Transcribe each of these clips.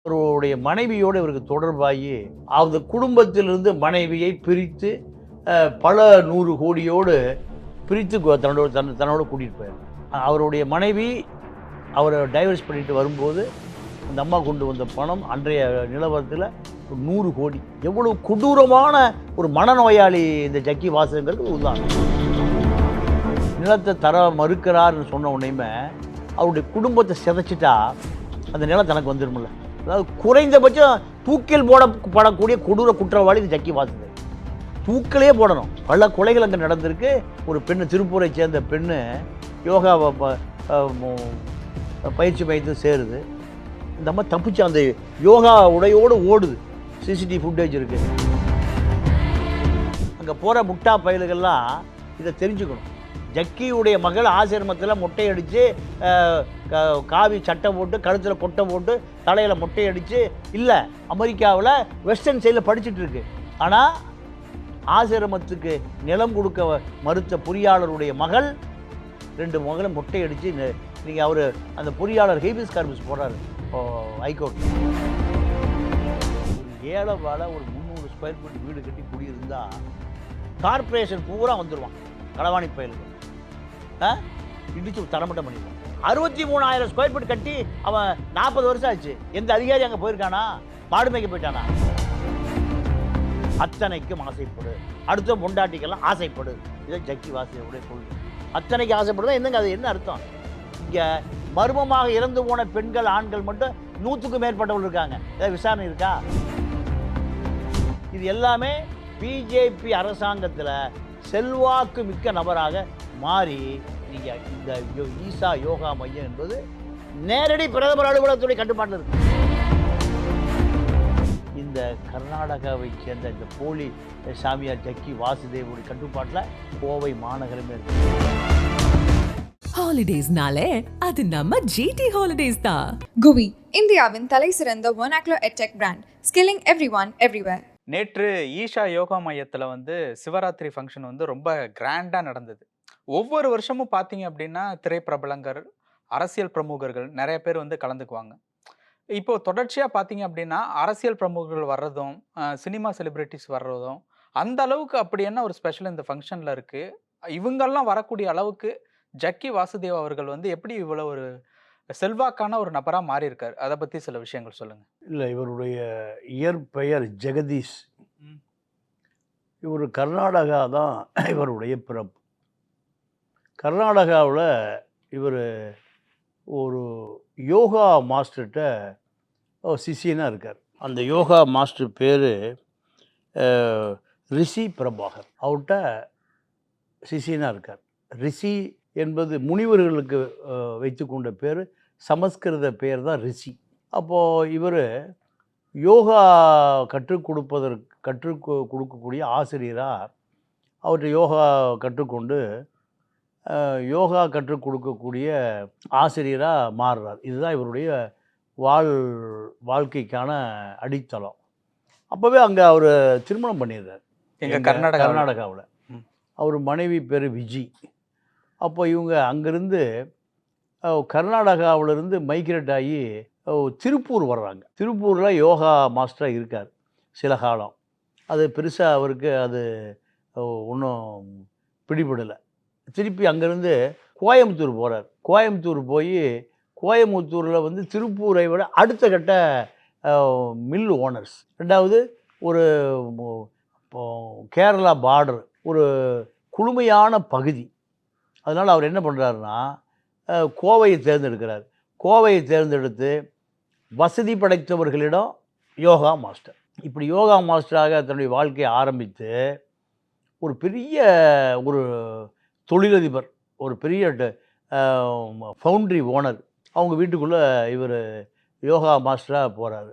அவருடைய மனைவியோடு இவருக்கு தொடர்பாகி அந்த குடும்பத்திலிருந்து மனைவியை பிரித்து பல 100 கோடியோடு பிரித்து தன்னோட கூட்டிகிட்டு போயார். அவருடைய மனைவி அவரை டைவர்ஸ் பண்ணிட்டு வரும்போது அந்த அம்மா கொண்டு வந்த பணம் அன்றைய நிலவரத்தில் 100 கோடி. எவ்வளவு கொடூரமான ஒரு மனநோயாளி இந்த ஜக்கி வாசுங்கிறது உதாரணம். நிலத்தை தர மறுக்கிறார்னு சொன்ன உடனேயுமே அவருடைய குடும்பத்தை சிதைச்சிட்டா அந்த நிலம் தனக்கு வந்துடும்ல. அதாவது குறைந்தபட்சம் தூக்கில் போடக்கூடிய கொடூர குற்றவாளி இந்த ஜக்கி வாசுதேவ். தூக்கிலே போடணும். பல கொலைகள் அங்கே நடந்திருக்கு. ஒரு பெண்ணு, திருப்பூரை சேர்ந்த பெண்ணு யோகா பயிற்சி மையத்தில் சேருது. இந்த அம்மா தப்பிச்சு அந்த யோகா உடையோடு ஓடுது. சிசிடிவி ஃபுட்டேஜ் இருக்குது. அங்கே போகிற முட்டா பயல்கள்லாம் இதை தெரிஞ்சுக்கணும். ஜக்கியுடைய மகள் ஆசிரமத்தில் மொட்டையடித்து காவி சட்டை போட்டு கழுத்தில் கொட்டை போட்டு தலையில் மொட்டையடித்து இல்லை, அமெரிக்காவில் வெஸ்டர்ன் சைடில் படிச்சுட்டு இருக்கு. ஆனால் ஆசிரமத்துக்கு நிலம் கொடுக்க மறுத்த பொறியாளருடைய மகள் 2 மகளை மொட்டையடித்து நீங்கள் அவர் அந்த பொறியாளர் ஹேபியஸ் கார்பஸ் போடுறாரு ஹைகோர்ட். ஒரு ஏழை வாழை ஒரு 300 ஸ்கொயர் ஃபீட் வீடு கட்டி குடியிருந்தால் கார்பரேஷன் பூரா வந்துடுவான். களவாணி பயலுக்கு இடிச்சு தரமட்டம் பண்ணிடுவான். 63,000 ஸ்கொயர் ஃபீட் கட்டி அவன் 40 வருஷம் ஆச்சு. எந்த அதிகாரி அங்கே போயிருக்கானா? மாடு மேய்க்க போயிட்டானா? அத்தனைக்கும் ஆசைப்படு, அடுத்த பொண்டாட்டிக்கெல்லாம் ஆசைப்படு. இதை ஜக்கி வாசுதேவுடைய கொள்கை. அத்தனைக்கு ஆசைப்படுதான் என்னங்க? அது என்ன அர்த்தம்? இங்கே மர்மமாக இறந்து போன பெண்கள் ஆண்கள் மட்டும் 100க்கும் மேற்பட்டவர்கள் இருக்காங்க. ஏதாவது விசாரணை இருக்கா? இது எல்லாமே பிஜேபி அரசாங்கத்தில் செல்வாக்கு மிக்க நபராக மாறி நீங்கள் இந்த ஈசா யோகா மையம் என்பது நேரடி பிரதமர் அலுவலகத்துடைய கட்டுப்பாட்டில் இருக்கு. இந்த கர்நாடகாவை சேர்ந்த இந்த போலி சாமியார் ஜக்கி வாசுதேவுடைய கட்டுப்பாட்டில் கோவை மாநகரமே இருக்கு. ஹாலிடேஸ்னாலே அது நம்ம ஜிடி ஹாலிடேஸ் தான். குவி, இந்தியாவின் தலை சிறந்த vernacular edtech brand, skilling everyone everywhere. நேற்று ஈஷா யோகா மையத்தில் சிவராத்திரி ஃபங்க்ஷன் ரொம்ப கிராண்டாக நடந்தது. ஒவ்வொரு வருஷமும் பார்த்தீங்க அப்படின்னா திரைப்பிரபலங்கள், அரசியல் பிரமுகர்கள் நிறைய பேர் கலந்துக்குவாங்க. இப்போது தொடர்ச்சியாக பார்த்தீங்க அப்படின்னா அரசியல் பிரமுகர்கள் வர்றதும் சினிமா செலிப்ரிட்டிஸ் வர்றதும் அந்த அளவுக்கு அப்படி என்ன ஒரு ஸ்பெஷல் இந்த ஃபங்க்ஷனில் இருக்குது. இவங்கெல்லாம் வரக்கூடிய அளவுக்கு ஜக்கி வாசுதேவ் அவர்கள் எப்படி இவ்வளோ ஒரு செல்வாக்கான ஒரு நபராக மாறி இருக்கார். அதை பற்றி சில விஷயங்கள் சொல்லுங்கள். இல்லை, இவருடைய இயற்பெயர் ஜெகதீஷ். இவர் கர்நாடகா தான் இவருடைய பிறப்பு. கர்நாடகாவில் இவர் ஒரு யோகா மாஸ்டர்கிட்ட சிஷியனாக இருக்கார். அந்த யோகா மாஸ்டர் பேர் ரிஷி பிரபாகர். அவர்கிட்ட சிஷியனாக இருக்கார். ரிஷி என்பது முனிவர்களுக்கு வைத்து கொண்ட பேர், சமஸ்கிருத பேர் தான் ரிஷி. அப்போது இவர் யோகா கற்றுக் கொடுக்கக்கூடிய ஆசிரியராக அவர்கிட்ட யோகா கற்றுக்கொண்டு யோகா கற்றுக் கொடுக்கக்கூடிய ஆசிரியராக மாறுறார். இதுதான் இவருடைய வாழ்க்கைக்கான அடித்தளம். அப்போவே அங்கே அவர் திருமணம் பண்ணிடுறார். எங்கள் கர்நாடகாவில். அவர் மனைவி பேர் விஜி. அப்போ இவங்க அங்கேருந்து கர்நாடகாவிலேருந்து மைக்ரேட் ஆகி திருப்பூர் வர்றாங்க. திருப்பூரில் யோகா மாஸ்டராக இருக்கார் சில காலம். அது பெருசாக அவருக்கு அது ஒன்றும் பிடிபடலை. திருப்பி அங்கேருந்து கோயம்புத்தூர் போகிறார். கோயம்புத்தூர் போய் கோயம்புத்தூரில் திருப்பூரை விட அடுத்த கட்ட மில் ஓனர்ஸ். ரெண்டாவது ஒரு கேரளா பார்டர், ஒரு குளுமையான பகுதி. அதனால் அவர் என்ன பண்ணுறாருன்னா கோவையை தேர்ந்தெடுக்கிறார். கோவையை தேர்ந்தெடுத்து வசதி படைத்தவர்களிடம் யோகா மாஸ்டர். இப்படி யோகா மாஸ்டராக தன்னுடைய வாழ்க்கையை ஆரம்பித்து ஒரு பெரிய ஒரு தொழிலதிபர், ஒரு பெரிய ஃபவுண்ட்ரி ஓனர், அவங்க வீட்டுக்குள்ளே இவர் யோகா மாஸ்டராக போகிறாரு.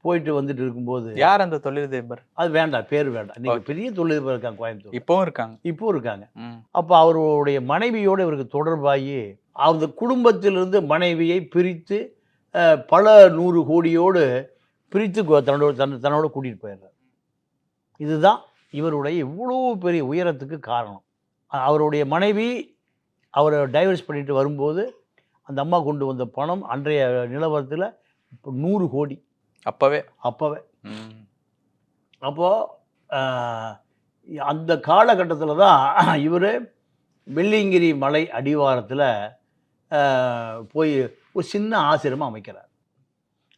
போயிட்டு வந்துட்டு இருக்கும்போது யார் அந்த தொழிலதிபர்? அது வேண்டாம், பேர் வேண்டாம். நீங்கள் பெரிய தொழிலதிபர் இருக்காங்க கோயம்புத்தூர். இப்போவும் இருக்காங்க. அப்போ அவருடைய மனைவியோடு இவருக்கு தொடர்பாகி அந்த குடும்பத்திலிருந்து மனைவியை பிரித்து பல 100 கோடியோடு பிரித்து தன்னோட கூட்டிகிட்டு போயிடுறார். இதுதான் இவருடைய இவ்வளோ பெரிய உயரத்துக்கு காரணம். அவருடைய மனைவி அவரை டைவர்ஸ் பண்ணிட்டு வரும்போது அந்த அம்மா கொண்டு வந்த பணம் அன்றைய நிலவரத்தில் 100 கோடி. அப்பவே. அப்போவே. ம். அப்போது அந்த காலகட்டத்தில் தான் இவர் வெள்ளியங்கிரி மலை அடிவாரத்தில் போய் ஒரு சின்ன ஆசிரமம் அமைக்கிறார்.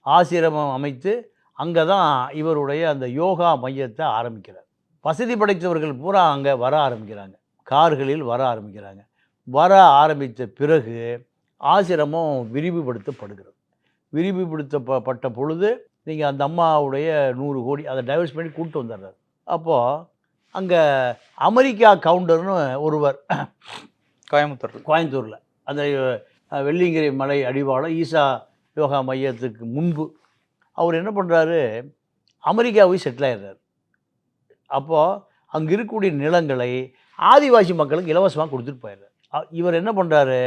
ஆசிரமம் அமைத்து அங்கே தான் இவருடைய அந்த யோகா மையத்தை ஆரம்பிக்கிறார். வசதி படைத்தவர்கள் பூரா அங்கே வர ஆரம்பிக்கிறாங்க. கார்களில் வர ஆரம்பிக்கிறாங்க. வர ஆரம்பித்த பிறகு ஆசிரமம் விரிவுபடுத்தப்படுகிறது. விரிவுபடுத்தப்பட்ட பொழுது நீங்கள் அந்த அம்மாவுடைய 100 கோடி அதை டைவர்ஸ் பண்ணி கூப்பிட்டு வந்துடுறாரு. அப்போது அங்கே அமெரிக்கா கவுண்டர்னு ஒருவர் கோயம்புத்தூரில் அந்த வெள்ளியங்கிரி மலை அடிவாரம் ஈசா யோகா மையத்துக்கு முன்பு அவர் என்ன பண்ணுறாரு, அமெரிக்காவை செட்டில் ஆயிடுறாரு. அப்போது அங்கே இருக்கக்கூடிய நிலங்களை ஆதிவாசி மக்களுக்கு இலவசமாக கொடுத்துட்டு போயிடுறாரு. இவர் என்ன பண்ணுறாரு,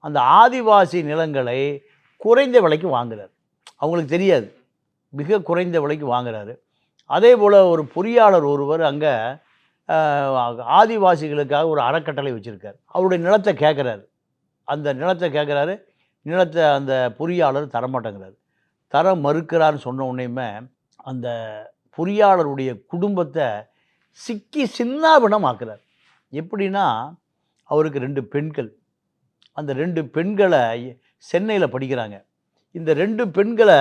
அந்த ஆதிவாசி நிலங்களை குறைந்த விலைக்கு வாங்குறாரு. அவங்களுக்கு தெரியாது, மிக குறைந்த விலைக்கு வாங்குறாரு. அதே போல் ஒரு பொறியாளர் ஒருவர் அங்கே ஆதிவாசிகளுக்காக ஒரு அறக்கட்டளை வச்சுருக்கார். அவருடைய நிலத்தை கேட்குறாரு. அந்த நிலத்தை கேட்குறாரு. நிலத்தை அந்த பொறியாளர் தரமாட்டேங்கிறாரு. தர மறுக்கிறான்னு சொன்ன உடனேயுமே அந்த பொறியாளருடைய குடும்பத்தை சிக்கி சின்னாபின்னம் ஆக்குறார். எப்படின்னா, அவருக்கு 2 பெண்கள். அந்த 2 பெண்களை சென்னையில் படிக்கிறாங்க. இந்த 2 பெண்களை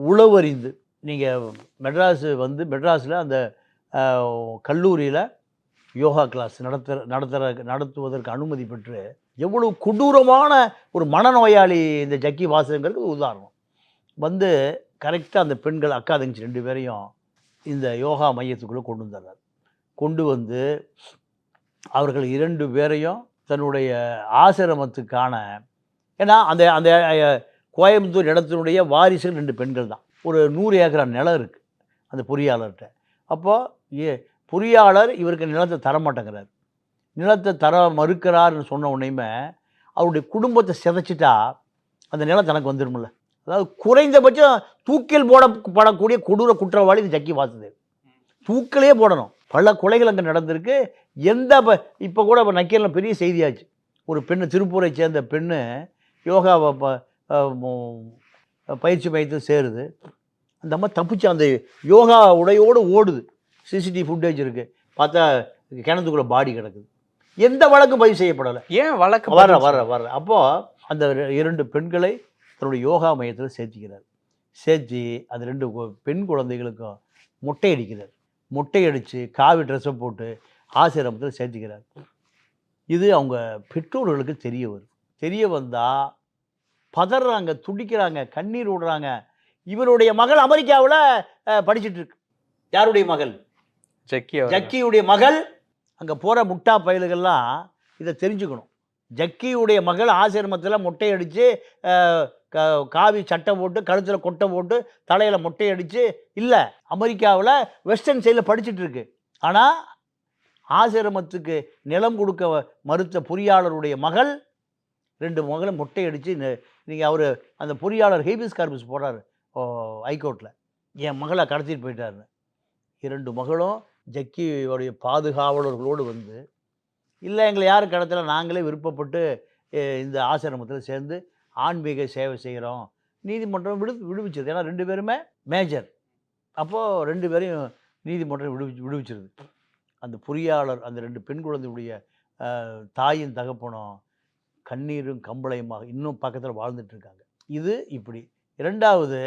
உளவறிந்து நீங்கள் மெட்ராஸில் அந்த கல்லூரியில் யோகா கிளாஸ் நடத்துவதற்கு அனுமதி பெற்று எவ்வளோ கொடூரமான ஒரு மனநோயாளி இந்த ஜக்கி வாசுங்கிறது உதாரணம். வந்து கரெக்டாக அந்த பெண்கள் அக்கா தங்கச்சி 2 பேரையும் இந்த யோகா மையத்துக்குள்ளே கொண்டு வந்துடுறார். கொண்டு வந்து அவர்கள் 2 பேரையும் தன்னுடைய ஆசிரமத்துக்கான, ஏன்னா அந்த அந்த கோயம்புத்தூர் இடத்தினுடைய வாரிசுகள் 2 பெண்கள் தான். ஒரு 100 ஏக்கரா நிலம் இருக்குது அந்த பொறியாளர்கிட்ட. அப்போது பொறியாளர் இவருக்கு நிலத்தை தரமாட்டேங்கிறார். நிலத்தை தர மறுக்கிறார்னு சொன்ன உடனேயுமே அவருடைய குடும்பத்தை சிதைச்சிட்டா அந்த நிலம் தனக்கு வந்துடும்ல. அதாவது குறைந்தபட்சம் தூக்கில் போடக்கூடிய கொடூர குற்றவாளி இந்த ஜக்கி வாசுதேவ். தூக்கிலே போடணும். பல கொலைகள் அங்கே நடந்திருக்கு. இப்போ கூட நக்கீரனில் பெரிய செய்தியாச்சு. ஒரு பெண்ணு, திருப்பூரை சேர்ந்த பெண்ணு யோகாவை பயிற்சி மையத்தில் சேருது. அந்த அம்மா தப்பிச்சு அந்த யோகா உடையோடு ஓடுது. சிசிடிவி ஃபுட்டேஜ் இருக்குது. பார்த்தா கிணத்துக்குள்ளே பாடி கிடக்குது. எந்த வழக்கும் பதிவு செய்யப்படலை. ஏன் வழக்கு வர அப்போது அந்த 2 பெண்களை தன்னுடைய யோகா மையத்தில் சேர்த்திக்கிறார். சேர்த்தி அந்த 2 பெண் குழந்தைகளுக்கும் மொட்டை அடிக்கிறார். மொட்டை அடித்து காவி ட்ரெஸ்ஸை போட்டு ஆசிரமத்தில் சேர்த்திக்கிறார். இது அவங்க பெற்றோர்களுக்கு தெரிய வருது. தெரிய வந்தால் பதறாங்க, துடிக்கிறாங்க, கண்ணீர் விடுறாங்க. இவருடைய மகள் அமெரிக்காவில் படிச்சுட்டு இருக்கு. யாருடைய மகள்? ஜக்கியுடைய மகள். அங்கே போகிற முட்டா பயல்கள்லாம் இதை தெரிஞ்சுக்கணும். ஜக்கியுடைய மகள் ஆசிரமத்தில் மொட்டை அடித்து காவி சட்டை போட்டு கழுத்தில் கொட்டை போட்டு தலையில் மொட்டை அடித்து இல்லை, அமெரிக்காவில் வெஸ்டர்ன் சைடில் படிச்சுட்டு இருக்கு. ஆனால் ஆசிரமத்துக்கு நிலம் கொடுக்க மறுத்த பொறியாளருடைய மகள் 2 மகளும் மொட்டை அடித்து நீங்கள் அவர் அந்த பொறியாளர் ஹேபியஸ் கார்பஸ் போடுறாரு ஹைகோர்ட்டில், என் மகளை கடத்திட்டு போயிட்டாருன்னு. 2 மகளும் ஜக்கியோடைய பாதுகாவலர்களோடு வந்து, இல்லை எங்களை யாரும் கடத்தல, நாங்களே விருப்பப்பட்டு இந்த ஆசிரமத்தில் சேர்ந்து ஆன்மீக சேவை செய்கிறோம், நீதிமன்றம் விடுவிச்சிருது. ஏன்னா 2 பேருமே மேஜர். அப்போது 2 பேரையும் நீதிமன்றம் விடுவிச்சிருது. அந்த பொறியாளர் அந்த 2 பெண் குழந்தையுடைய தாயின் தகப்பனும் கண்ணீரும் கம்பளையுமாக இன்னும் பக்கத்தில் வாழ்ந்துட்டுருக்காங்க. இது இப்படி. 2வது,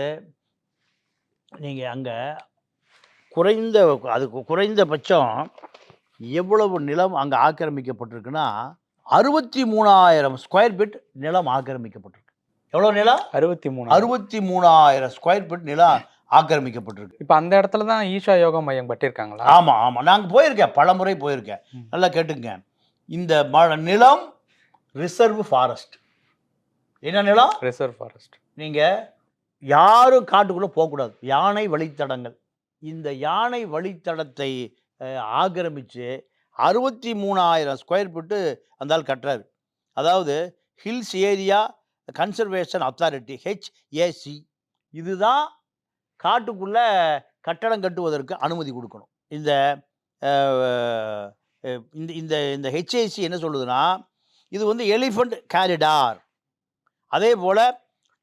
நீங்கள் அங்கே குறைந்தபட்சம் எவ்வளவு நிலம் அங்கே ஆக்கிரமிக்கப்பட்டிருக்குன்னா 63,000 ஸ்கொயர் ஃபீட் நிலம் ஆக்கிரமிக்கப்பட்டிருக்கு. எவ்வளோ நிலம்? 63,000 ஸ்கொயர் ஃபீட் நிலம் ஆக்கிரமிக்கப்பட்டிருக்கு. இப்போ அந்த இடத்துல தான் ஈஷா யோகா மையம் கட்டியிருக்காங்களா? ஆமாம். நாங்கள் போயிருக்கேன், பல முறை போயிருக்கேன். நல்லா கேட்டுங்க. இந்த நிலம் ரிசர்வ் ஃபாரஸ்ட். என்ன நிலம்? Reserve forest. நீங்கள் யாரும் காட்டுக்குள்ளே போகக்கூடாது. யானை வழித்தடங்கள். இந்த யானை வழித்தடத்தை ஆக்கிரமித்து 63,000 ஸ்கொயர் ஃபீட்டு அந்த ஆள் கட்டுறாரு. அதாவது hills area conservation authority, HAC. இதுதான் காட்டுக்குள்ளே கட்டடம் கட்டுவதற்கு அனுமதி கொடுக்கணும். இந்த இந்த இந்த HAC என்ன சொல்லுதுன்னா, இது வந்து எலிஃபண்ட் காரிடார். அதே போல்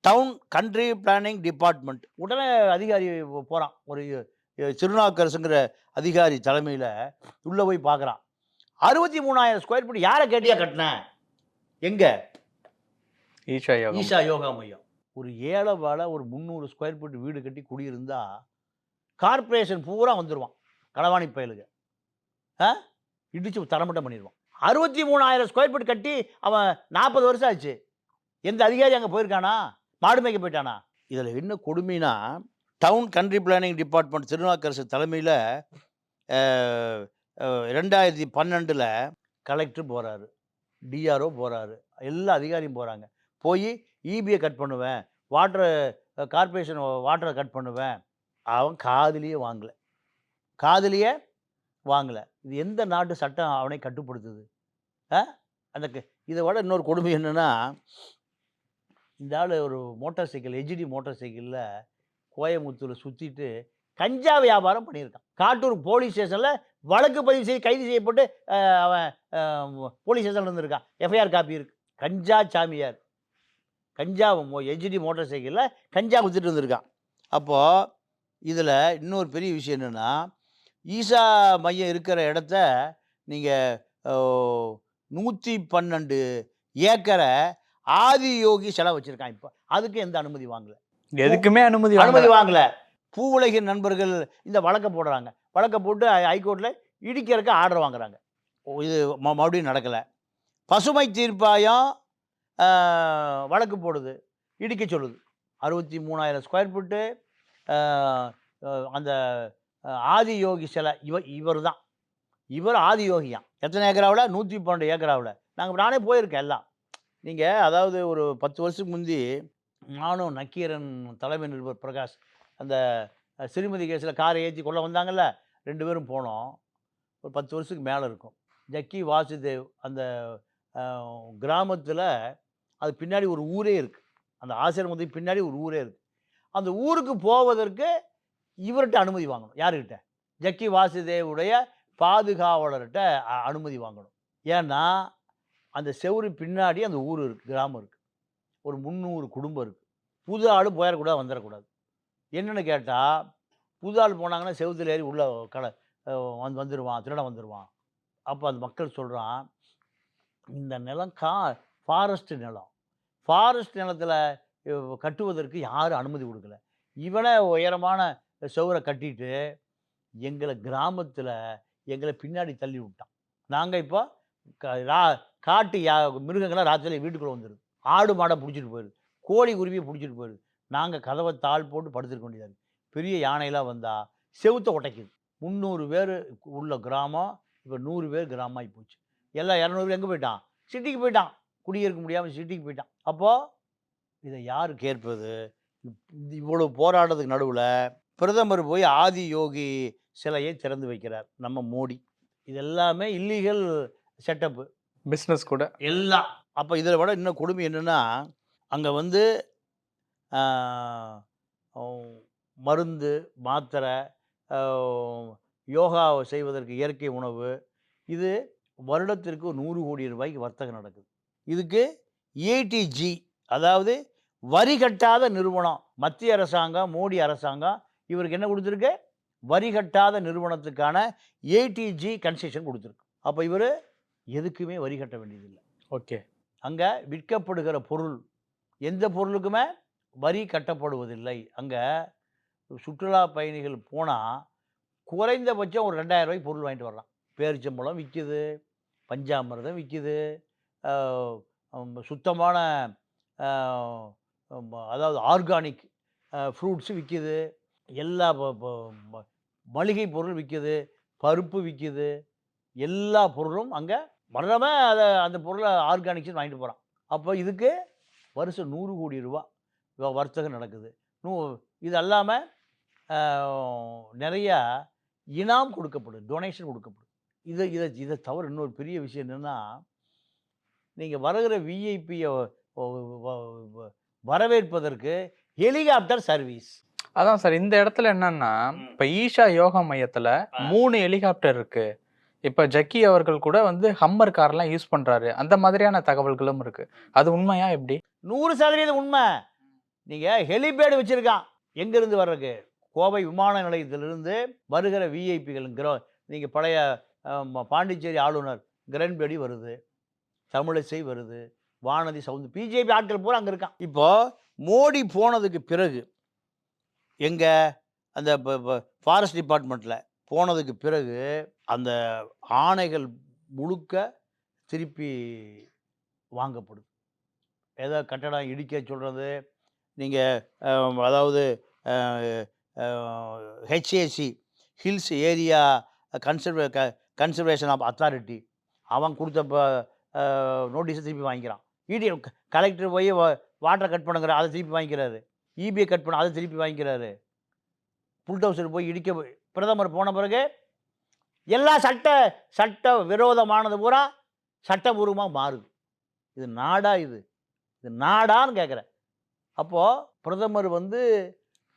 டவுன் கண்ட்ரி பிளானிங் டிபார்ட்மெண்ட். உடனே அதிகாரி போகிறான், ஒரு திருநாவுக்கரசுங்கிற அதிகாரி தலைமையில் உள்ளே போய் பார்க்குறான். 63,000 ஸ்கொயர் ஃபீட் யாரை கேட்டியா கட்டினேன்? எங்கே? ஈஷா யோகா மையம். ஒரு ஏழை வாழை ஒரு 300 ஸ்கொயர் ஃபீட் வீடு கட்டி குடியிருந்தா கார்பரேஷன் பூரா வந்துடுவான், களவாணி பயலுங்க. இடிச்சு தரமட்டம் பண்ணிடுவான். 63,000 ஸ்கொயர் ஃபீட் கட்டி அவன் 40 வருஷம் ஆச்சு. எந்த அதிகாரி அங்கே போயிருக்கானா? மாடு மேய்க்க போயிட்டானா? இதில் என்ன கொடுமைனா, town country planning department Thirunavukkarasu தலைமையில் 2012 கலெக்டர் போகிறாரு, டிஆர்ஓ போகிறாரு, எல்லா அதிகாரியும் போகிறாங்க. போய் ஈபியை கட் பண்ணுவேன், வாட்டர் கார்பரேஷன் வாட்டரை கட் பண்ணுவேன். அவன் காதுலேயே வாங்கலை. இது எந்த நாட்டு சட்டம் அவனை கட்டுப்படுத்துது? அந்த இதை விட இன்னொரு கொடுமை என்னென்னா, இந்த ஆள் ஒரு மோட்டார் சைக்கிள், ஹெச்டி மோட்டார் சைக்கிளில் கோயம்புத்தூர் சுற்றிட்டு கஞ்சா வியாபாரம் பண்ணியிருக்கான். காட்டூர் போலீஸ் ஸ்டேஷனில் வழக்கு பதிவு செய்து கைது செய்யப்பட்டு அவன் போலீஸ் ஸ்டேஷனில் இருந்திருக்கான். எஃப்ஐஆர் காப்பி இருக்குது. கஞ்சா சாமியார், கஞ்சா ஹெச்டி மோட்டார் சைக்கிளில் கஞ்சா குத்துட்டு இருந்திருக்கான். அப்போது இதில் இன்னொரு பெரிய விஷயம் என்னென்னா, ஈஷா மையம் இருக்கிற இடத்த நீங்கள் 112 ஏக்கரை ஆதியோகி செலவு வச்சுருக்கான். இப்போ அதுக்கு எந்த அனுமதி வாங்கலை, எதுக்குமே அனுமதி வாங்கலை. பூவுலகின் நண்பர்கள் இந்த வழக்கை போடுறாங்க, வழக்கை போட்டு ஹைகோர்ட்டில் இடிக்கிறதுக்கு ஆர்டர் வாங்குறாங்க. இது மறுபடியும் நடக்கலை. பசுமை தீர்ப்பாயம் வழக்கு போடுது, இடிக்க சொல்லுது. 63,000 ஸ்கொயர் ஃபீட்டு அந்த ஆதியோகி சிலை இவர் ஆதியோகியான். எத்தனை ஏக்கராவில்? 112 ஏக்கராவில். நானே போயிருக்கேன் எல்லாம். நீங்கள் அதாவது ஒரு 10 வருஷத்துக்கு முந்தி நானும் நக்கீரன் தலைமை நிருபர் பிரகாஷ் அந்த சிறுமதி கேஸில் காரை ஏற்றி கொள்ள வந்தாங்கல்ல, 2 பேரும் போனோம். ஒரு 10 வருஷத்துக்கு மேலே இருக்கும். ஜக்கி வாசுதேவ் அந்த கிராமத்தில், அது பின்னாடி ஒரு ஊரே இருக்குது, அந்த ஆசிரமத்துக்கு பின்னாடி ஒரு ஊரே இருக்குது. அந்த ஊருக்கு போவதற்கு இவர்கிட்ட அனுமதி வாங்கணும். யாருக்கிட்ட? ஜக்கி வாசுதேவுடைய பாதுகாவலர்கிட்ட அனுமதி வாங்கணும். ஏன்னா அந்த செவுரு பின்னாடி அந்த ஊர் இருக்குது, கிராமம் இருக்குது, ஒரு 300 குடும்பம் இருக்குது. புது ஆள் போயிடக்கூடாது, வந்துடக்கூடாது. என்னென்னு கேட்டால், புது ஆள் போனாங்கன்னா செவுத்துல ஏறி உள்ள வந்துடுவான், திருடம் வந்துடுவான். அப்போ அந்த மக்கள் சொல்கிறான், இந்த நிலம் ஃபாரஸ்ட் நிலம், ஃபாரஸ்ட் நிலத்தில் கட்டுவதற்கு யாரும் அனுமதி கொடுக்கல. இவனை உயரமான செவரை கட்டிட்டு எங்களை கிராமத்தில் எங்களை பின்னாடி தள்ளி விட்டான். நாங்கள் இப்போ காட்டு மிருகங்களாம் ராத்திரியில் வீட்டுக்குள்ளே வந்துடுது, ஆடு மாடை பிடிச்சிட்டு போயிடுது, கோழி குருவியை பிடிச்சிட்டு போயிடுது. நாங்கள் கதவை தாள் போட்டு படுத்துருக்க வேண்டியதாக இருக்குது. பெரிய யானையெல்லாம் வந்தால் செவுத்தை உடைக்குது. 300 பேர் உள்ள கிராமம் இப்போ 100 பேர் கிராமமாகி போச்சு. எல்லாம் 200 பேர் எங்கே போயிட்டான்? சிட்டிக்கு போயிட்டான். குடியிருக்க முடியாமல் சிட்டிக்கு போயிட்டான். அப்போது இதை யார் கேட்பது? இவ்வளோ போராட்டத்துக்கு நடுவில் பிரதமர் போய் ஆதியோகி சிலையை திறந்து வைக்கிறார் நம்ம மோடி. இது எல்லாமே இல்லீகல் செட்டப்பு, பிஸ்னஸ் கூட எல்லாம். அப்போ இதில் விட இன்னும் கொடுமை என்னென்னா, அங்கே வந்து மருந்து மாத்திரை, யோகா செய்வதற்கு இயற்கை உணவு, இது வருடத்திற்கு 100 கோடி ரூபாய்க்கு வர்த்தகம் நடக்குது. இதுக்கு ஏடிஜி, அதாவது வரி கட்டாத நிறுவனம், மத்திய அரசாங்கம், மோடி அரசாங்கம் இவருக்கு என்ன கொடுத்துருக்கு? வரி கட்டாத நிறுவனத்துக்கான ஏடிஜி கன்செஷன் கொடுத்துருக்கு. அப்போ இவர் எதுக்குமே வரி கட்ட வேண்டியதில்லை. ஓகே. அங்கே விற்கப்படுகிற பொருள் எந்த பொருளுக்குமே வரி கட்டப்படுவதில்லை. அங்கே சுற்றுலா பயணிகள் போனால் குறைந்தபட்சம் ஒரு 2,000 ரூபாய்க்கு பொருள் வாங்கிட்டு வரலாம். பேரிச்சம்பழம் விற்கிது, பஞ்சாமிர்தம் விற்கிது, சுத்தமான அதாவது ஆர்கானிக் ஃப்ரூட்ஸு விற்கிது, எல்லா மளிகை பொருள் விற்கிது, பருப்பு விற்கிது, எல்லா பொருளும் அங்கே வர்றவன் அந்த பொருளை ஆர்கானிக்ஸ் வாங்கிட்டு போகிறான். அப்போ இதுக்கு வருஷம் 100 கோடி ரூபா வர்த்தகம் நடக்குது. இது அல்லாமல் நிறையா இனாம் கொடுக்கப்படுது, டொனேஷன் கொடுக்கப்படுது. இதை தவிர இன்னொரு பெரிய விஷயம் என்னென்னா, நீங்கள் வருகிற விஐபியை வரவேற்பதற்கு ஹெலிகாப்டர் சர்வீஸ். அதான் சார், இந்த இடத்துல என்னன்னா, இப்போ ஈஷா யோகா மையத்தில் 3 ஹெலிகாப்டர் இருக்கு. இப்போ ஜக்கி அவர்கள் கூட வந்து ஹம்மர் கார்லாம் யூஸ் பண்ணுறாரு, அந்த மாதிரியான தகவல்களும் இருக்கு. அது உண்மையா? எப்படி? 100% உண்மை. நீங்கள் ஹெலிபேடு வச்சுருக்கான் எங்கேருந்து வர்றதுக்கு, கோவை விமான நிலையத்திலிருந்து வருகிற விஐபிகளுங்கிற நீங்கள் பழைய பாண்டிச்சேரி ஆளுநர் கிரண்பேடி வருது, தமிழிசை வருது, வானதி சவுந்து, பிஜேபி ஆட்கள் பூரா அங்கே இருக்கான். இப்போது மோடி போனதுக்கு பிறகு எங்கே அந்த ஃபாரஸ்ட் டிபார்ட்மெண்ட்டில் போனதுக்கு பிறகு அந்த ஆணைகள் முழுக்க திருப்பி வாங்கப்படுது. ஏதோ கட்டடம் இடிக்க சொல்கிறது, நீங்கள் அதாவது HAC hills area conservation of authority அவன் கொடுத்த நோட்டீஸை திருப்பி வாங்கிக்கிறான். இடி கலெக்டர் போய் வாட்டரை கட் பண்ணுங்கிற அதை திருப்பி வாங்கிக்கிறாரு, இபியை கட் பண்ண அதை திருப்பி வாங்கிக்கிறாரு. புல்டவுசர் போய் இடிக்க பிரதமர் போன பிறகு எல்லா சட்ட விரோதமானது பூரா சட்டபூர்வமாக மாறுது. இது நாடா? இது நாடான்னு கேட்குறேன். அப்போது பிரதமர்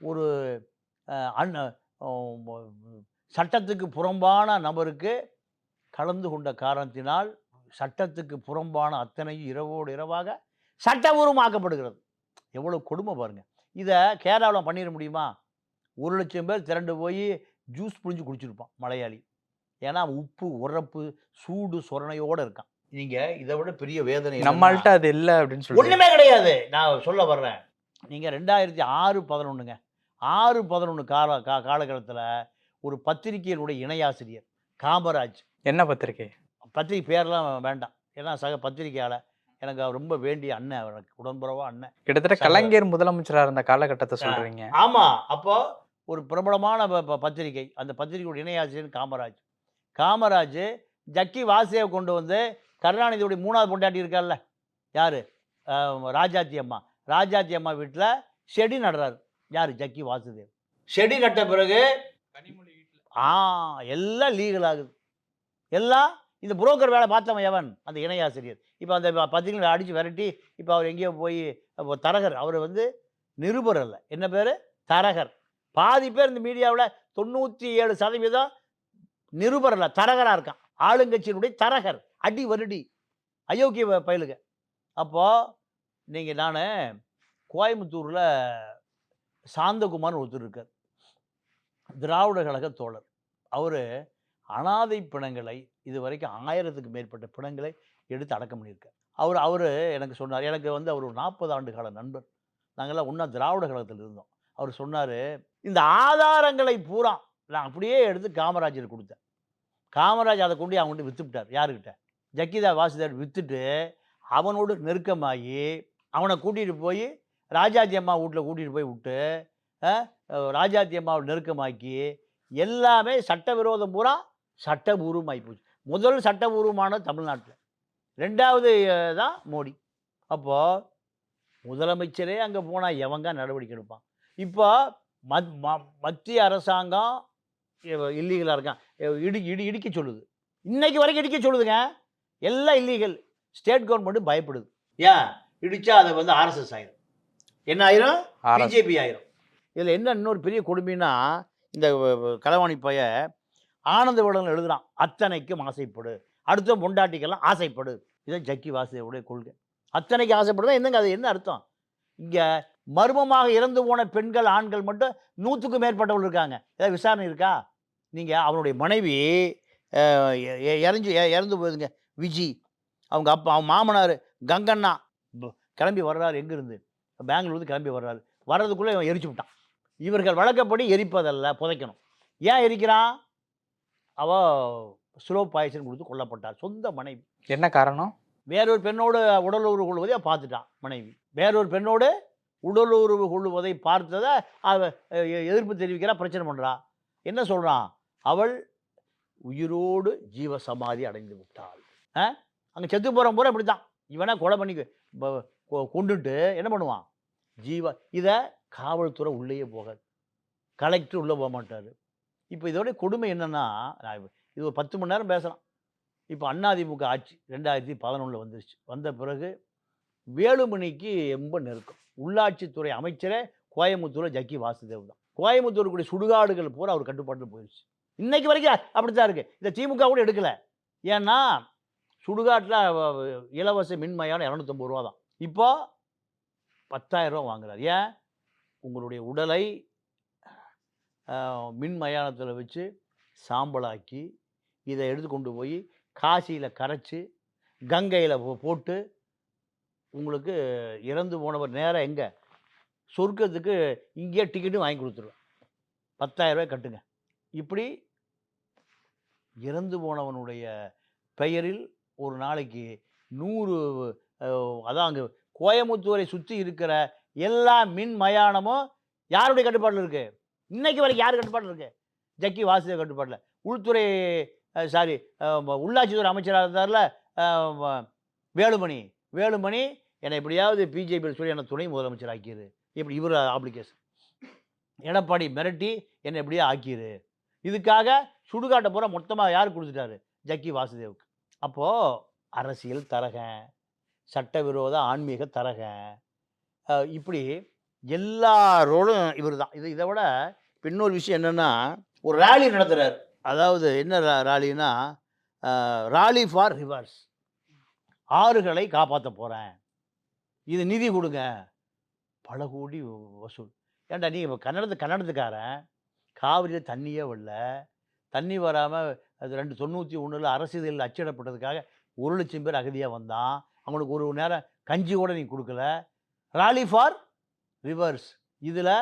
ஒரு சட்டத்துக்கு புறம்பான நபருக்கு கலந்து கொண்ட காரணத்தினால் சட்டத்துக்கு புறம்பான அத்தனையும் இரவோடு இரவாக சட்டபூர்வமாக்கப்படுகிறது. எவ்வளோ கொடுமை பாருங்கள். இதை கேரளாவில் பண்ணிட முடியுமா? 1,00,000 பேர் திரண்டு போய் ஜூஸ் புழிஞ்சு குடிச்சிருப்பான் மலையாளி. ஏன்னா உப்பு, உரப்பு, சூடு, சொரணையோடு இருக்கான். நீங்கள் இதை விட பெரிய வேதனை நம்மள்ட்ட அது இல்லை அப்படின்னு சொல்லி ஒன்றுமே கிடையாது. நான் சொல்ல வர்றேன், நீங்கள் 2006-11 6-11 காலகட்டத்தில் ஒரு பத்திரிகையினுடைய இணையாசிரியர் காமராஜ். என்ன பத்திரிகை? பத்திரிகை பேரெலாம் வேண்டாம், ஏன்னா சக பத்திரிகையாளர் எனக்கு ரொம்ப வேண்டிய அண்ணன், எனக்கு உடன்புறவா அண்ணன். கிட்டத்தட்ட கலைஞர் முதலமைச்சராக இருந்த காலகட்டத்தை சொல்கிறீங்க? ஆமாம். அப்போது ஒரு பிரபலமான பத்திரிகை, அந்த பத்திரிகையோட இணையாசிரியர் காமராஜ் ஜக்கி வாசுதேவ கொண்டு வந்து கருணாநிதியுடைய 3வது பொண்டாட்டி இருக்கார்ல, யார், ராஜாத்தி அம்மா வீட்டில் செடி நடுறாரு. யார்? ஜக்கி வாசுதேவ். செடி நட்ட பிறகு எல்லாம் லீகல் ஆகுது. எல்லாம் இந்த புரோக்கர் வேலை பார்த்தவன் எவன்? அந்த இணையாசிரியர். இப்போ அந்த பத்திரிகை அடித்து விரட்டி இப்போ அவர் எங்கேயோ போய் தரகர், அவர் நிருபர் அல்ல, என்ன பேர்? தரகர். பாதி பேர் இந்த மீடியாவில் 97% நிருபர் அல்ல, தரகராக இருக்கான். ஆளுங்கட்சியினுடைய தரகர், அடி வருடி அயோக்கிய பயலுக. அப்போது நான் கோயம்புத்தூரில் சாந்தகுமார்னு ஒருத்தர் இருக்கார், திராவிட கழக தோழர். அவர் அனாதை பிணங்களை இது வரைக்கும் 1000க்கு மேற்பட்ட பிணங்களை எடுத்து அடக்கம் பண்ணியிருக்கார். அவர் எனக்கு சொன்னார், எனக்கு அவர் ஒரு 40 ஆண்டு கால நண்பர், நாங்கள்லாம் ஒன்றா திராவிட கழகத்தில் இருந்தோம். அவர் சொன்னார், இந்த ஆதாரங்களை பூரா நான் அப்படியே எடுத்து காமராஜர் கொடுத்தேன். காமராஜ் அதை கொண்டு அவன் விற்றுவிட்டார். யாருக்கிட்ட? ஜக்கிதா வாசுதேவ் விற்றுட்டு அவனோடு நெருக்கமாகி அவனை கூட்டிகிட்டு போய் ராஜாத்தி அம்மா வீட்டில் கூட்டிகிட்டு போய் விட்டு ராஜாத்தி அம்மாவை நெருக்கமாக்கி எல்லாமே சட்டவிரோதம் பூரா சட்டபூர்வமாகி போச்சு. முதல் சட்டபூர்வமானது தமிழ்நாட்டில், 2வது தான் மோடி. அப்போது முதலமைச்சரே அங்கே போனால் எவங்க நடவடிக்கை எடுப்பான்? இப்போ மத்திய அரசாங்கம் இல்லீகலாக இருக்கான், இடிக்க சொல்லுது, இன்னைக்கு வரைக்கும் இடிக்க சொல்லுதுங்க. எல்லாம் இல்லீகல். State government பயப்படுது. ஏன் இடித்தா அதை ஆர்எஸ்எஸ் ஆயிரும், என்ன ஆயிரும்? பிஜேபி ஆயிரும். இதில் என்ன இன்னொரு பெரிய கொடுமைன்னா, இந்த களவாணி பைய ஆனந்த விடங்கள் எழுதுறான், அத்தனைக்கும் ஆசைப்படு, அடுத்த பொண்டாட்டிக்கெல்லாம் ஆசைப்படு. இதான் ஜக்கி வாசுதேவுடைய கொள்கை. அத்தனைக்கு ஆசைப்படுதான் என்னங்க, அது என்ன அர்த்தம்? இங்கே மர்மமாக இறந்து போன பெண்கள் ஆண்கள் மட்டும் 100க்கும் மேற்பட்டவர்கள் இருக்காங்க. ஏதாவது விசாரணை இருக்கா? நீங்கள் அவனுடைய மனைவி இறந்து போகுதுங்க, விஜி. அவங்க அப்பா, அவன் மாமனார் கங்கண்ணா கிளம்பி வர்றாரு, எங்கேருந்து? பெங்களூர்லேருந்து கிளம்பி வர்றாரு. வர்றதுக்குள்ளே இவன் எரிச்சு விட்டான். இவர்கள் வழக்கப்படி எரிப்பதல்ல, புதைக்கணும். ஏன் எரிக்கிறான்? அவள் ஸ்லோ பாய்சன் கொடுத்து கொல்லப்பட்டார், சொந்த மனைவி. என்ன காரணம்? வேறொரு பெண்ணோடு உடலுறவு கொள்வதை பார்த்துட்டான் மனைவி. வேறொரு பெண்ணோடு உடலுறவு கொள்வதை பார்த்ததை எதிர்ப்பு தெரிவிக்கிறா, பிரச்சனை பண்ணுறா. என்ன சொல்கிறான்? அவள் உயிரோடு ஜீவசமாதி அடைந்து விட்டாள். அங்கே செத்து போகிற பூரா இப்படி தான். இவனை கொலை பண்ணி கொண்டுட்டு என்ன பண்ணுவான்? இதை காவல்துறை உள்ளேயே போகாது, கலெக்டர் உள்ளே போக மாட்டார். இப்போ இதோடைய கொடுமை என்னென்னா, இது ஒரு 10 மணி நேரம் பேசலாம். இப்போ அதிமுக ஆட்சி 2011 வந்துருச்சு. வந்த பிறகு வேலுமணிக்கு ரொம்ப நெருக்கம். உள்ளாட்சித்துறை அமைச்சரே கோயம்புத்தூரில் ஜக்கி வாசுதேவ் தான். கோயம்புத்தூருக்குடைய சுடுகாடுகள் பூரா அவர் கட்டுப்பாட்டில் போயிடுச்சு. இன்னைக்கு வரைக்கும் அப்படி தான் இருக்குது. இந்த திமுக கூட எடுக்கலை. ஏன்னா சுடுகாட்டில் இலவச மின்மயான 250 ரூபா தான். இப்போ 10,000 ரூபா வாங்குறாரு. ஏன்? உங்களுடைய உடலை மின் மயானத்தில் வச்சு சாம்பலாக்கி இதை எடுத்து கொண்டு போய் காசியில் கரைச்சி கங்கையில் போட்டு உங்களுக்கு இறந்து போனவர் நேராக எங்கே சொர்க்கத்துக்கு இங்கேயே டிக்கெட்டும் வாங்கி கொடுத்துருவேன். 10,000 ரூபாய் கட்டுங்க. இப்படி இறந்து போனவனுடைய பெயரில் ஒரு நாளைக்கு 100 அதான் அங்கே கோயமுத்தூரை சுற்றி இருக்கிற எல்லா மின் மயானமும் யாருடைய கட்டுப்பாட்டில் இருக்குது? இன்னைக்கு வரைக்கும் யார் கட்டுப்பாட்டில் இருக்குது? ஜக்கி வாசுதேவ் கட்டுப்பாட்டில். உள்துறை சாரி உள்ளாட்சித்துறை அமைச்சராக இருந்தார்ல வேலுமணி என்னை எப்படியாவது பிஜேபியில் சொல்லி என்னை துணை முதலமைச்சர் ஆக்கிடு. இப்படி இவர் அப்ளிகேஷன். எடப்பாடி மிரட்டி என்னை எப்படியா ஆக்கிடு. இதுக்காக சுடுகாட்டை பூரா மொத்தமாக யார் கொடுத்துட்டாரு? ஜக்கி வாசுதேவுக்கு. அப்போது அரசியல் தரகன், சட்டவிரோத ஆன்மீக தரகன், இப்படி எல்லாரோடும் இவர் தான். இதை விட இன்னொரு விஷயம் என்னென்னா, ஒரு ரேலி நடத்துகிறார். அதாவது என்ன ராலின்னா, ராலி ஃபார் ரிவர்ஸ், ஆறுகளை காப்பாற்ற போகிறேன், இது நிதி கொடுங்க, பல கோடி வசூல். ஏன்டா நீ கன்னடத்துக்காரன், காவிரியில் தண்ணியே வரல, தண்ணி வராமல் அது 291 அரசியலில் அச்சிடப்பட்டதுக்காக 1,00,000 பேர் அகதியாக வந்தான். அவங்களுக்கு ஒரு நேரம் கஞ்சி கூட நீ கொடுக்கல. ராலி ஃபார் ரிவர்ஸ், இதில்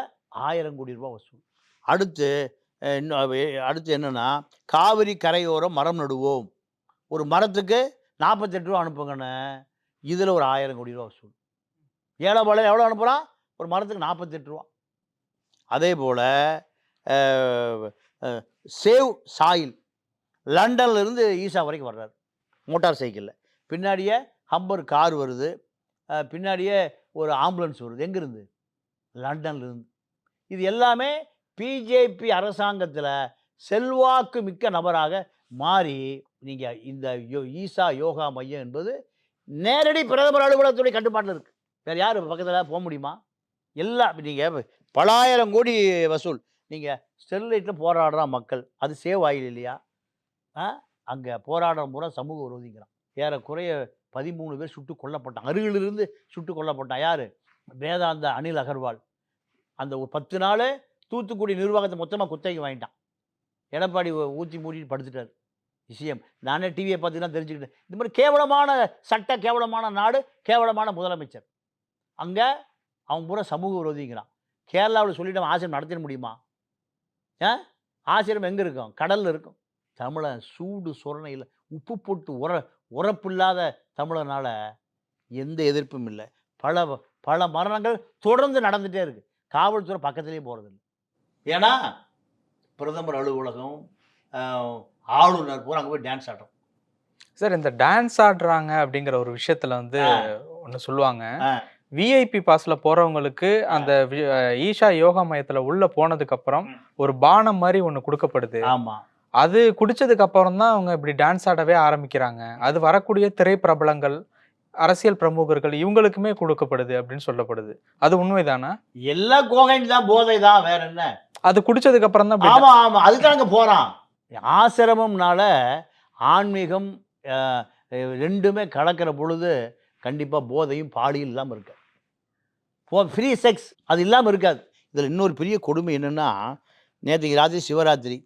1000 கோடி ரூபா வசூல். அடுத்து என்னென்னா, காவிரி கரையோரம் மரம் நடுவோம், ஒரு மரத்துக்கு 48 ரூபா அனுப்புங்கன்னு, இதில் ஒரு 1000 கோடி ரூபா வசூல். ஏழைப்பாளையம் எவ்வளோ அனுப்புகிறான்? ஒரு மரத்துக்கு 48 ரூபா. அதே போல் சேவ் சாயில், லண்டன்லேருந்து ஈசா வரைக்கும் வர்றாரு மோட்டார் சைக்கிளில். பின்னாடியே ஹம்பர் கார் வருது, பின்னாடியே ஒரு ஆம்புலன்ஸ் வருது. எங்கேருந்து? லண்டன்லேருந்து. இது எல்லாமே பிஜேபி அரசாங்கத்தில் செல்வாக்கு மிக்க நபராக மாறி, நீங்கள் இந்த ஈசா யோகா மையம் என்பது நேரடி பிரதமர் அலுவலகத்துடைய கட்டுப்பாட்டில் இருக்குது. வேறு யார் பக்கத்தில் போக முடியுமா? எல்லாம் நீங்கள் பலாயிரம் கோடி வசூல். நீங்கள் ஸ்டெர்லைட்டில் போராடுற மக்கள், அது சேவ் ஆயில் இல்லையா? அங்கே போராடுற பூரா சமூக விரோதிங்கிறான். ஏறக்குறைய 13 பேர் சுட்டு கொல்லப்பட்டான், அருகிலிருந்து சுட்டு கொல்லப்பட்டான். யார்? வேதாந்த அனில் அகர்வால். அந்த ஒரு 10 நாள் தூத்துக்குடி நிர்வாகத்தை மொத்தமாக குத்தகைக்கு வாங்கிட்டான். எடப்பாடி ஊற்றி மூடிட்டு படுத்துட்டார். விஷயம் நானே டிவியை பார்த்துலாம் தெரிஞ்சுக்கிட்டேன். இந்த மாதிரி கேவலமான சட்ட, கேவலமான நாடு, கேவலமான முதலமைச்சர். அங்கே அவன் பூரா சமூக விரோதிங்கிறான். கேரளாவில் சொல்லிட்டு அவன் ஆசிரியம் நடத்திட முடியுமா? ஆசிரியம் எங்கே இருக்கும்? கடலில் இருக்கும். தமிழன் சூடு சொரணையில் உப்பு போட்டு உரப்பில்லாத தமிழனால் எந்த எதிர்ப்பும் இல்லை. பல மரணங்கள் தொடர்ந்து நடந்துகிட்டே இருக்குது. காவல்துறை பக்கத்துலேயே போகிறதில்லை. ஏன்னா பிரதமர் அலுவலகம், ஆளுநர் பூரா அங்கே போய் டான்ஸ் ஆடுறோம். சார், இந்த டான்ஸ் ஆடுறாங்க அப்படிங்கிற ஒரு விஷயத்தில் வந்து ஒன்று சொல்லுவாங்க, விஐபி பாஸில் போகிறவங்களுக்கு அந்த ஈஷா யோகா மையத்தில் உள்ளே போனதுக்கப்புறம் ஒரு பானம் மாதிரி ஒன்று கொடுக்கப்படுது. ஆமாம், அது குடிச்சதுக்கு அப்புறம் தான் அவங்க இப்படி டான்ஸ் ஆடவே ஆரம்பிக்கிறாங்க. அது வரக்கூடிய திரைப்பிரபலங்கள், அரசியல் பிரமுகர்கள் இவங்களுக்குமே கொடுக்கப்படுது அப்படின்னு சொல்லப்படுது. அது உண்மைதானா? எல்லாம் கோகைன் தான், போதை தான், வேற என்ன? அது குடிச்சதுக்கு அப்புறம் தான். ஆமாம் ஆமாம், அதுதான் அங்கே போகிறான். ஆசிரமம்னால ஆன்மீகம் ரெண்டுமே கலக்கிற பொழுது கண்டிப்பாக போதையும் பாலியும் இல்லாமல் இருக்காது. ஃப்ரீ செக்ஸ் அது இல்லாமல் இருக்காது. இதில் இன்னொரு பெரிய கொடுமை என்னென்னா, நேற்றுக்கு ராத்திரி சிவராத்திரி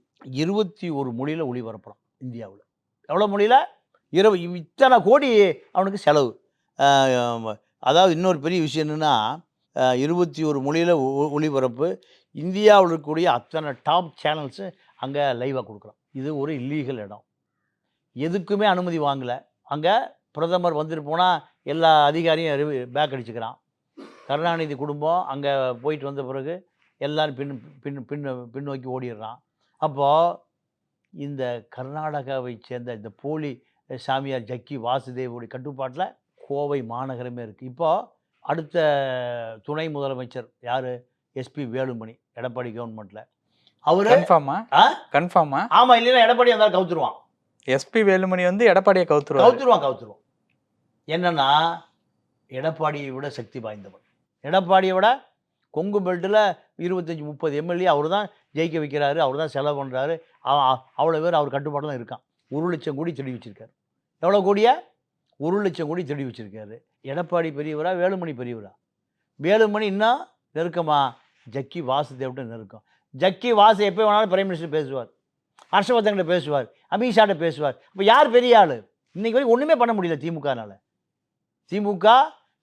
21 மொழியில் ஒளிபரப்புறான் இந்தியாவில். எவ்வளோ மொழியில்? இத்தனை கோடி அவனுக்கு செலவு. அதாவது இன்னொரு பெரிய விஷயம் என்னென்னா, 21 மொழியில் ஒளிபரப்பு. இந்தியாவில் இருக்கக்கூடிய அத்தனை டாப் சேனல்ஸு அங்கே லைவாக கொடுக்குறான். இது ஒரு இல்லீகல் இடம். எதுக்குமே அனுமதி வாங்கலை. அங்கே பிரதமர் வந்துட்டு போனால் எல்லா அதிகாரியும் பேக் அடிச்சுக்கிறான். கருணாநிதி குடும்பம் அங்கே போயிட்டு வந்த பிறகு எல்லோரும் பின்னோக்கி ஓடிடுறான். அப்போது இந்த கர்நாடகாவை சேர்ந்த இந்த போலி சாமியார் ஜக்கி வாசுதேவுடைய கட்டுப்பாட்டில் கோவை மாநகரமே இருக்குது. இப்போது அடுத்த துணை முதலமைச்சர் யார்? எஸ்பி வேலுமணி, எடப்பாடி கவர்மெண்ட்டில். அவர் கன்ஃபார்மா? ஆமாம், இல்லைன்னா எடப்பாடி அந்த கவுத்துருவான். எஸ்பி வேலுமணி வந்து எடப்பாடியை கவுத்துருவான். என்னன்னா, எடப்பாடியை விட சக்தி வாய்ந்தவன். எடப்பாடியை விட கொங்கு பெல்ட்டில் 25-30 எம்எல்ஏ அவர் தான் ஜெயிக்க வைக்கிறாரு, அவர் தான் செலவு பண்ணுறாரு. அவ்வளோ பேர் அவர் கட்டுப்பாடு தான் இருக்கான். 1,00,000 கோடி தேடி வச்சுருக்காரு. எவ்வளோ கோடியா? 1,00,000 கோடி தேடி வச்சுருக்காரு. எடப்பாடி பெரியவரா, வேலுமணி பெரியவரா? வேலுமணி இன்னும் நெருக்கமாக ஜக்கி வாசுதேவ்கிட்ட நெருக்கம். ஜக்கி வாசு எப்போ வேணாலும் பிரைம் மினிஸ்டர் பேசுவார், ஹர்ஷவர்தன்கிட்ட பேசுவார், அமித்ஷாட்ட பேசுவார். இப்போ யார் பெரிய ஆள்? இன்றைக்கி வரைக்கும் ஒன்றுமே பண்ண முடியல திமுகனால். திமுக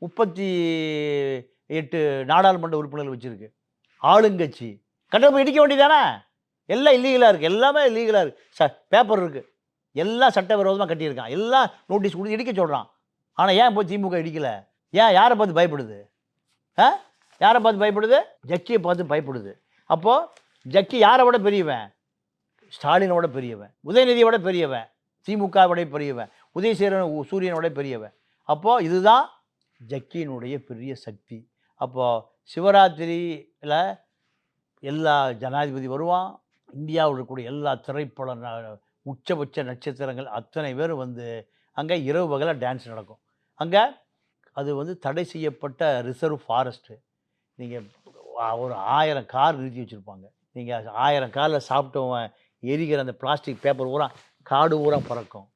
38 நாடாளுமன்ற உறுப்பினர்கள் வச்சுருக்கு, ஆளுங்கட்சி. கட்டணம் இடிக்க வேண்டியதானே? எல்லாம் இல்லீகலாக இருக்குது, எல்லாமே இல்லீகலாக இருக்குது. பேப்பர் இருக்குது, எல்லாம் சட்டவிரோதமாக கட்டியிருக்கான், எல்லாம் நோட்டீஸ் கொடுத்து இடிக்க சொல்கிறான். ஆனால் ஏன் போய் திமுக இடிக்கலை? ஏன்? யாரை பார்த்து பயப்படுது? யாரை பார்த்து பயப்படுது? ஜக்கியை பார்த்து பயப்படுது. அப்போது ஜக்கி யாரை விட பெரியவன்? ஸ்டாலினோட பெரியவன், உதயநிதியோட பெரியவன், திமுகவோட பெரியவன், சூரியனோட பெரியவன். அப்போது இதுதான் ஜக்கியினுடைய பெரிய சக்தி. அப்போது சிவராத்திரியில் எல்லா ஜனாதிபதி வருவான், இந்தியாவில் இருக்கக்கூடிய எல்லா திரைப்பட உச்சபட்ச நட்சத்திரங்கள் அத்தனை பேரும் வந்து அங்கே இரவு பகலாக டான்ஸ் நடக்கும். அங்கே அது வந்து தடை செய்யப்பட்ட ரிசர்வ் ஃபாரஸ்ட்டு. நீங்கள் ஒரு 1000 கார் நிறுத்தி வச்சுருப்பாங்க. நீங்கள் 1000 காரில் சாப்பிட்டவன் எரிகிற அந்த பிளாஸ்டிக் பேப்பர் பூரா காடு பூரா பறக்கும்.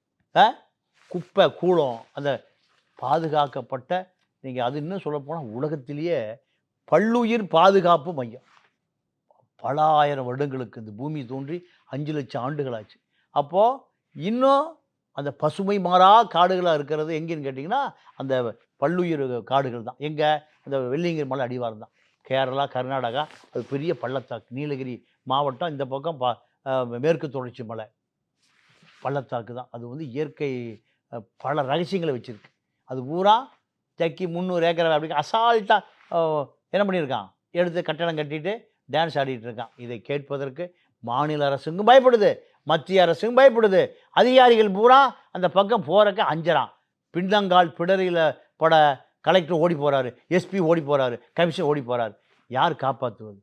குப்பை கூலம் அந்த பாதுகாக்கப்பட்ட, நீங்கள் அது இன்னும் சொல்லப்போனால் உலகத்திலேயே பல்லுயிர் பாதுகாப்பு மையம். பல ஆயிரம் வருடங்களுக்கு இந்த பூமி தோன்றி 5 லட்சம் ஆண்டுகளாச்சு. அப்போது இன்னும் அந்த பசுமை மாறா காடுகளாக இருக்கிறது எங்கேன்னு கேட்டிங்கன்னா அந்த பல்லுயிர் காடுகள் தான். எங்கே? அந்த வெள்ளியங்கிரி மலை அடிவாரம் தான். கேரளா, கர்நாடகா, அது பெரிய பள்ளத்தாக்கு. நீலகிரி மாவட்டம் இந்த பக்கம் மேற்கு தொடர்ச்சி மலை பள்ளத்தாக்கு தான். அது வந்து இயற்கை பல ரகசியங்களை வச்சுருக்கு. அது பூரா ஜக்கி 300 ஏக்கர் அப்படி அசால்ட்டாக என்ன பண்ணியிருக்கான்? எடுத்து கட்டடம் கட்டிட்டு டான்ஸ் ஆடிட்டு இருக்கான். இதை கேட்பதற்கு மாநில அரசுக்கும் பயப்படுது, மத்திய அரசுக்கும் பயப்படுது. அதிகாரிகள் பூரா அந்த பக்கம் போகிறக்க அஞ்சறான். பின்னங்கால் பிடரியில் பட கலெக்டர் ஓடி போகிறாரு, எஸ்பி ஓடி போகிறாரு, கமிஷனர் ஓடி போகிறாரு. யார் காப்பாற்றுவது?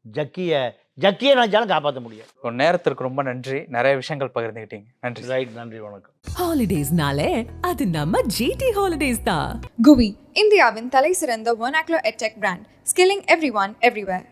ஜக்கியை நினைச்சாலும் காப்பாற்ற முடியாது. ஒரு நேரத்திற்கு ரொம்ப நன்றி, நிறைய விஷயங்கள் பகிர்ந்துக்கிட்டீங்க. நன்றி. ரைட், நன்றி, வணக்கம். ஹாலிடேஸ்னாலே அது நம்ம ஜிடி ஹாலிடேஸ் தான். GUI, இந்தியாவின் தலை சிறந்த vernacular edtech brand, skilling everyone everywhere.